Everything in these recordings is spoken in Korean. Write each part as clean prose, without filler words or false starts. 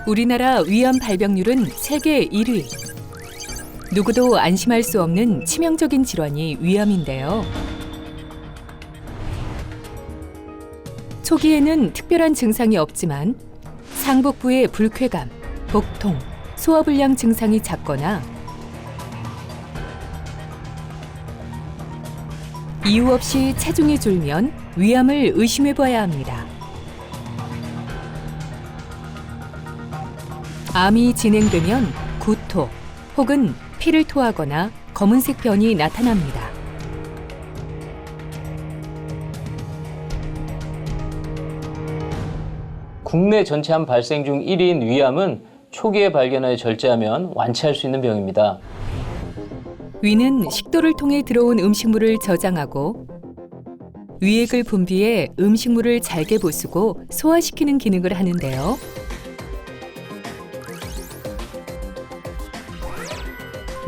우리나라 위암 발병률은 세계 1위. 누구도 안심할 수 없는 치명적인 질환이 위암인데요. 초기에는 특별한 증상이 없지만 상복부의 불쾌감, 복통, 소화불량 증상이 잦거나 이유 없이 체중이 줄면 위암을 의심해 봐야 합니다. 암이 진행되면 구토 혹은 피를 토하거나 검은색 변이 나타납니다. 국내 전체 암 발생 중 1위인 위암은 초기에 발견하여 절제하면 완치할 수 있는 병입니다. 위는 식도를 통해 들어온 음식물을 저장하고 위액을 분비해 음식물을 잘게 부수고 소화시키는 기능을 하는데요.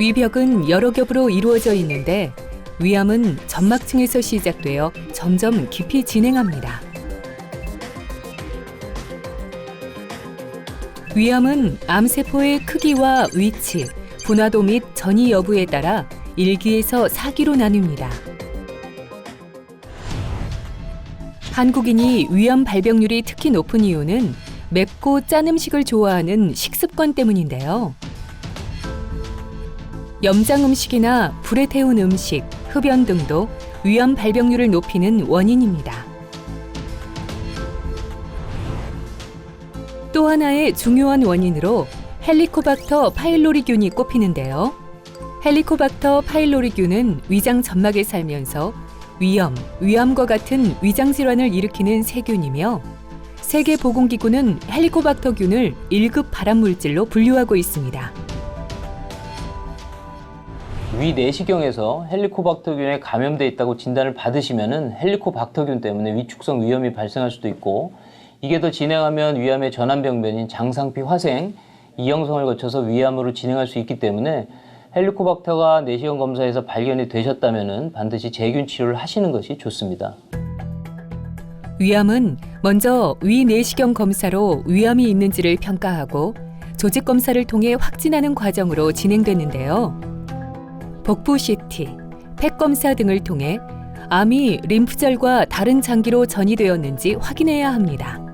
위벽은 여러 겹으로 이루어져 있는데 위암은 점막층에서 시작되어 점점 깊이 진행합니다. 위암은 암세포의 크기와 위치, 분화도 및 전이 여부에 따라 1기에서 4기로 나뉩니다. 한국인이 위암 발병률이 특히 높은 이유는 맵고 짠 음식을 좋아하는 식습관 때문인데요. 염장 음식이나 불에 태운 음식, 흡연 등도 위암 발병률을 높이는 원인입니다. 또 하나의 중요한 원인으로 헬리코박터 파일로리균이 꼽히는데요. 헬리코박터 파일로리균은 위장 점막에 살면서 위염, 위암과 같은 위장 질환을 일으키는 세균이며 세계보건기구는 헬리코박터균을 1급 발암물질로 분류하고 있습니다. 위 내시경에서 헬리코박터균에 감염돼 있다고 진단을 받으시면은 헬리코박터균 때문에 위축성 위염이 발생할 수도 있고 이게 더 진행하면 위암의 전환병변인 장상피 화생, 이형성을 거쳐서 위암으로 진행할 수 있기 때문에 헬리코박터가 내시경 검사에서 발견이 되셨다면은 반드시 제균 치료를 하시는 것이 좋습니다. 위암은 먼저 위 내시경 검사로 위암이 있는지를 평가하고 조직 검사를 통해 확진하는 과정으로 진행되는데요. 복부 CT, 팩 검사 등을 통해 암이 림프절과 다른 장기로 전이되었는지 확인해야 합니다.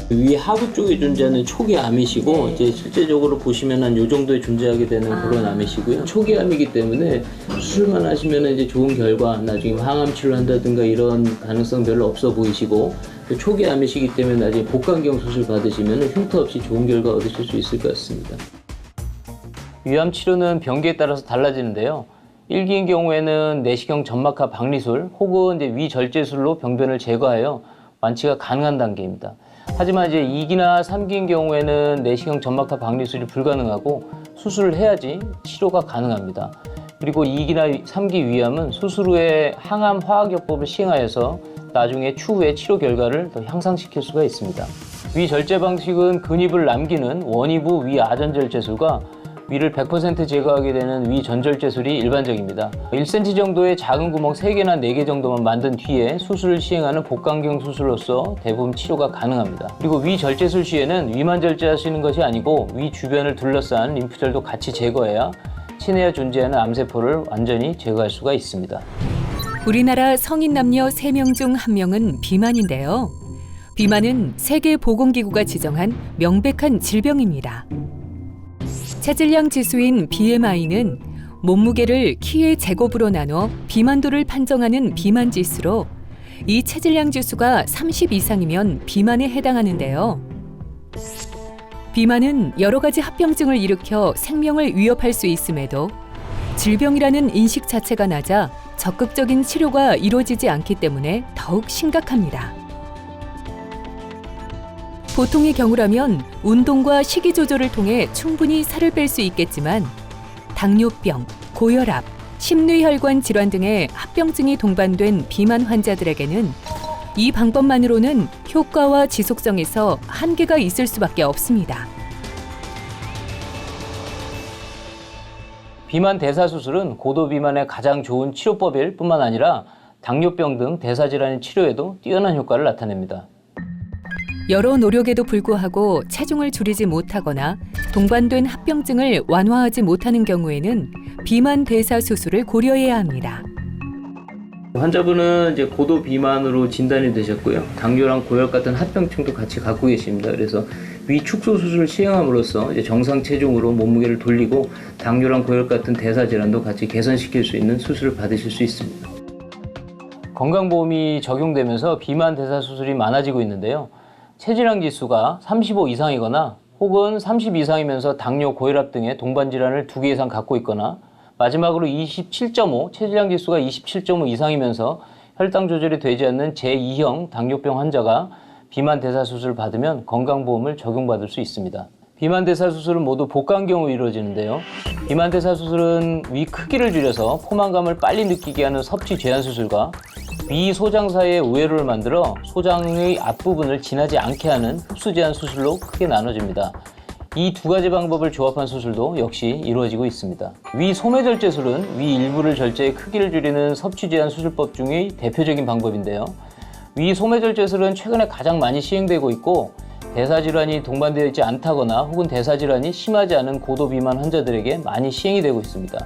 위 하부 쪽에 존재하는 초기 암이시고 이제 실제적으로 보시면 한 요 정도에 존재하게 되는 그런 암이시고요. 초기 암이기 때문에 수술만 하시면 이제 좋은 결과, 나중에 항암 치료를 한다든가 이런 가능성 별로 없어 보이시고 또 초기 암이시기 때문에 나중에 복강경 수술 받으시면 흉터 없이 좋은 결과 얻으실 수 있을 것 같습니다. 위암 치료는 병기에 따라서 달라지는데요. 1기인 경우에는 내시경 점막하 박리술 혹은 이제 위절제술로 병변을 제거하여 완치가 가능한 단계입니다. 하지만 이제 2기나 3기인 경우에는 내시경 점막하 박리술이 불가능하고 수술을 해야지 치료가 가능합니다. 그리고 2기나 3기 위암은 수술 후에 항암 화학요법을 시행하여서 나중에 추후에 치료 결과를 더 향상시킬 수가 있습니다. 위절제 방식은 근입을 남기는 원이부 위아전절제술과 위를 100% 제거하게 되는 위전절제술이 일반적입니다. 1cm 정도의 작은 구멍 3개나 4개 정도만 만든 뒤에 수술을 시행하는 복강경 수술로서 대부분 치료가 가능합니다. 그리고 위절제술 시에는 위만 절제하시는 것이 아니고 위 주변을 둘러싼 림프절도 같이 제거해야 체내에 존재하는 암세포를 완전히 제거할 수가 있습니다. 우리나라 성인 남녀 3명 중 1명은 비만인데요. 비만은 세계보건기구가 지정한 명백한 질병입니다. 체질량 지수인 BMI는 몸무게를 키의 제곱으로 나눠 비만도를 판정하는 비만지수로 이 체질량 지수가 30 이상이면 비만에 해당하는데요. 비만은 여러 가지 합병증을 일으켜 생명을 위협할 수 있음에도 질병이라는 인식 자체가 낮아 적극적인 치료가 이루어지지 않기 때문에 더욱 심각합니다. 보통의 경우라면 운동과 식이 조절을 통해 충분히 살을 뺄 수 있겠지만 당뇨병, 고혈압, 심뇌혈관 질환 등의 합병증이 동반된 비만 환자들에게는 이 방법만으로는 효과와 지속성에서 한계가 있을 수밖에 없습니다. 비만 대사수술은 고도 비만에 가장 좋은 치료법일 뿐만 아니라 당뇨병 등 대사질환의 치료에도 뛰어난 효과를 나타냅니다. 여러 노력에도 불구하고 체중을 줄이지 못하거나 동반된 합병증을 완화하지 못하는 경우에는 비만 대사 수술을 고려해야 합니다. 환자분은 이제 고도 비만으로 진단이 되셨고요. 당뇨랑 고혈 같은 합병증도 같이 갖고 계십니다. 그래서 위 축소 수술을 시행함으로써 이제 정상 체중으로 몸무게를 돌리고 당뇨랑 고혈 같은 대사 질환도 같이 개선시킬 수 있는 수술을 받으실 수 있습니다. 건강보험이 적용되면서 비만 대사 수술이 많아지고 있는데요. 체지방 지수가 35 이상이거나 혹은 30 이상이면서 당뇨, 고혈압 등의 동반 질환을 2개 이상 갖고 있거나 마지막으로 27.5, 체지방 지수가 27.5 이상이면서 혈당 조절이 되지 않는 제2형 당뇨병 환자가 비만 대사 수술을 받으면 건강보험을 적용받을 수 있습니다. 비만 대사 수술은 모두 복강경으로 이루어지는데요. 비만 대사 수술은 위 크기를 줄여서 포만감을 빨리 느끼게 하는 섭취 제한 수술과 위 소장 사이에 우회로를 만들어 소장의 앞부분을 지나지 않게 하는 흡수 제한 수술로 크게 나눠집니다. 이 두 가지 방법을 조합한 수술도 역시 이루어지고 있습니다. 위 소매절제술은 위 일부를 절제해 크기를 줄이는 섭취 제한 수술법 중의 대표적인 방법인데요. 위 소매절제술은 최근에 가장 많이 시행되고 있고 대사질환이 동반되어 있지 않다거나 혹은 대사질환이 심하지 않은 고도 비만 환자들에게 많이 시행이 되고 있습니다.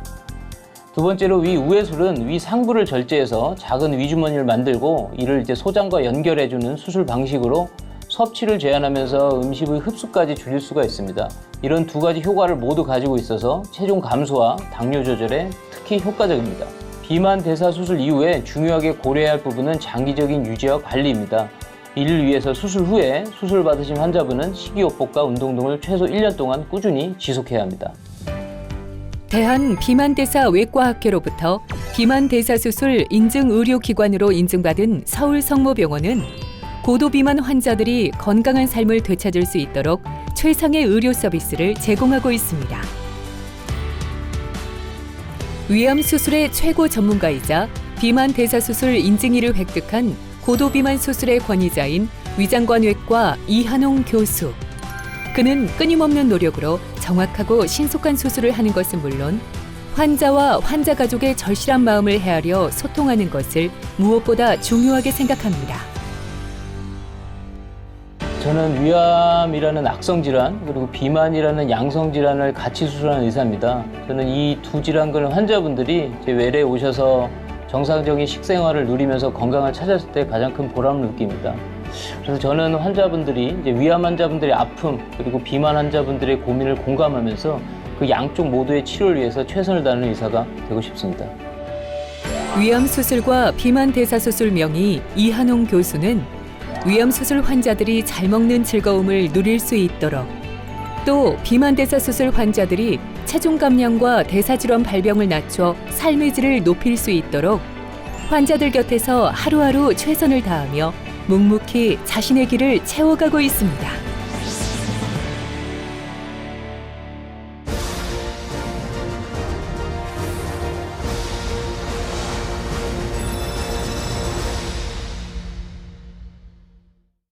두 번째로 위 우회술은 위 상부를 절제해서 작은 위주머니를 만들고 이를 이제 소장과 연결해주는 수술 방식으로 섭취를 제한하면서 음식의 흡수까지 줄일 수가 있습니다. 이런 두 가지 효과를 모두 가지고 있어서 체중 감소와 당뇨 조절에 특히 효과적입니다. 비만 대사 수술 이후에 중요하게 고려해야 할 부분은 장기적인 유지와 관리입니다. 이를 위해서 수술 후에 수술 받으신 환자분은 식이요법과 운동 등을 최소 1년 동안 꾸준히 지속해야 합니다. 대한비만대사외과학회로부터 비만대사수술 인증의료기관으로 인증받은 서울성모병원은 고도비만 환자들이 건강한 삶을 되찾을 수 있도록 최상의 의료 서비스를 제공하고 있습니다. 위암 수술의 최고 전문가이자 비만 대사수술 인증일을 획득한 고도비만 수술의 권위자인 위장관외과 이한홍 교수. 그는 끊임없는 노력으로 정확하고 신속한 수술을 하는 것은 물론 환자와 환자 가족의 절실한 마음을 헤아려 소통하는 것을 무엇보다 중요하게 생각합니다. 저는 위암이라는 악성질환 그리고 비만이라는 양성질환을 같이 수술하는 의사입니다. 저는 이 두 질환 환자분들이 제 외래에 오셔서 정상적인 식생활을 누리면서 건강을 찾았을 때 가장 큰 보람을 느낍니다. 그래서 저는 환자분들이 이제 위암 환자분들의 아픔 그리고 비만 환자분들의 고민을 공감하면서 그 양쪽 모두의 치료를 위해서 최선을 다하는 의사가 되고 싶습니다. 위암 수술과 비만 대사 수술 명의 이한홍 교수는 위암 수술 환자들이 잘 먹는 즐거움을 누릴 수 있도록 또 비만 대사 수술 환자들이 체중 감량과 대사질환 발병을 낮춰 삶의 질을 높일 수 있도록 환자들 곁에서 하루하루 최선을 다하며 묵묵히 자신의 길을 채워가고 있습니다.